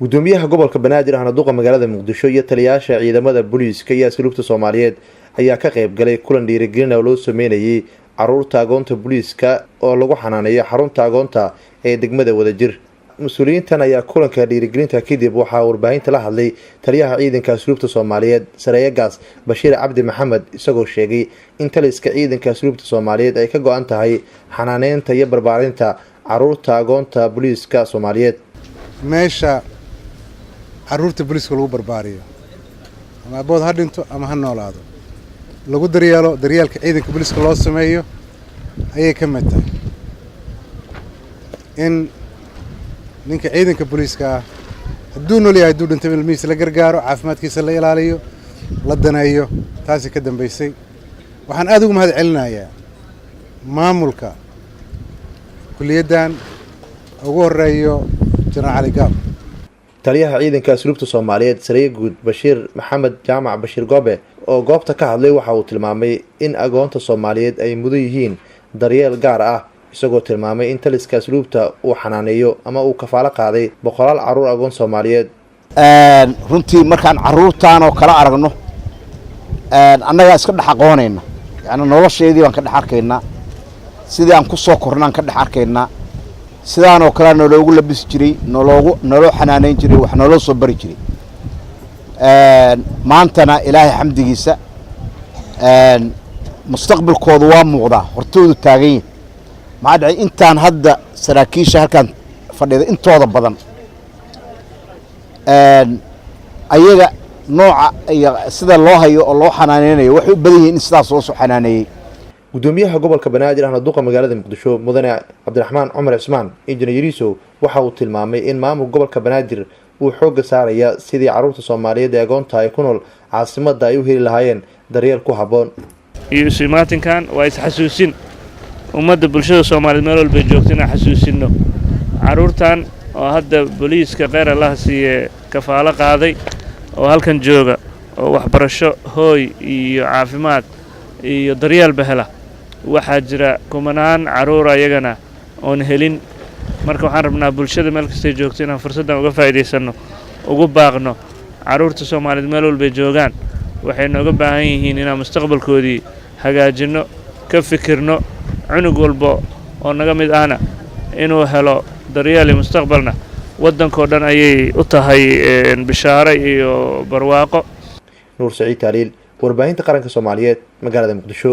gudoomiyaha gobolka Banaadir ahna duqa magaalada Muqdisho iyo taliyaasha ciidamada booliiska iyo asluubta Soomaaliyeed ayaa ka qayb galay kulan dhiirigelin oo loo sameeyay caruurta agoonta booliiska oo lagu xanaaneeyo xarunta agoonta ee degmada Wadajir. Mas'uuliyiintan ayaa kulanka dhiirigelinta kadib waxa warbaahinta la hadlay taliyaha ciidanka asluubta Soomaaliyeed Sareeyagaas Bashiir Cabdi Maxamed isagoo sheegay in taliska ciidanka asluubta Soomaaliyeed ay ka go'an tahay xanaaneynta iyo barbaarinta caruurta agoonta booliiska Soomaaliyeed. meesha caruurta booliiska lagu barbaariyo ama abood ha dhinto ama ha noolaado lagu daryeelka ciidanka booliiska loo sameeyo ayay ka mid tahay in ninka ciidanka booliiska hadduu nool yahay hadduu dhintay ilmihiisa la gargaaro caafimaadkiisa la ilaaliyo la daneeyo taasi ka dambaysay waxaan aad ugu mahad celinayaa maamulka kuliyaddan ugu horeeyo General Ali Gaab taliyaha ciidanka asluubta Soomaaliyeed Sareey Guud Bashiir Maxamed Jaamac Bashiir Goobe oo goobta ka hadlay waxa uu tilmaamay in agoonta Soomaaliyeed ay mudan yihiin daryeel gaar ah isagoo tilmaamay in taliska asluubta uu xanaaneeyo ama uu kafaalo qaaday boqolaal caruur agoon Soomaaliyeed runtii markaan caruurtaan oo kala aragno annaga iska dhaxaqoonayna yani nolosheedii baan ka dhax arkaynaa sidii aan ku soo kornaan ka dhax arkaynaa sidaan oo kale nologu labis jiray noloo xanaaneyn jiray wax noloo soo bari jiray maantana ilaahay xamdigiisa mustaqbalkoodu waa muuqdaa hortoodu taagan yihiin maxaa dhacay intaan hadda saraakiisha halkan fadhida intooda badan ayaga nooca iyo sida loo hayo oo loo xanaaneynayo waxay u badan yihiin in sidaas loo soo xanaaneeyey. gudoomiyaha gobolka Banaadir ahna duqa magaalada Muqdisho mudane Cabdiraxmaan Cumar Ismaan injineeriso waxa uu tilmaamay in maamulka gobolka Banaadir uu xoog saaraya sidii caruurta Soomaaliyeed ee agoonta ay ku nool caasimadda ay u heli lahaayeen daryeel ku haboon. iyo simaatinkan waa isxasuusin ummadda bulshada Soomaaliyeed meel walba joogtana xasuusino caruurtan oo hadda booliiska qeyr Allah siiye kafaalo qaaday oo halkan jooga oo waxbarasho hooy iyo caafimaad iyo daryeel bahela waxaa jira kumanaan caruur ayagana oon helin marka waxaan rabnaa bulshada meel kasta joogto inaan fursaddan uga faa'iideysano ugu baaqno caruurta Soomaaliyeed meel walba joogaan waxay nooga baahan yihiin inaan mustaqbalkoodii hagaajino ka fikirno cunug walba oo naga mid ahna inuu helo daryeel mustaqbalna waddanka dhan ayay u tahay bishaaro iyo barwaaqo. Nuur Saciid Taaliil warbaahinta qaranka Soomaaliyeed magaalada Muqdisho.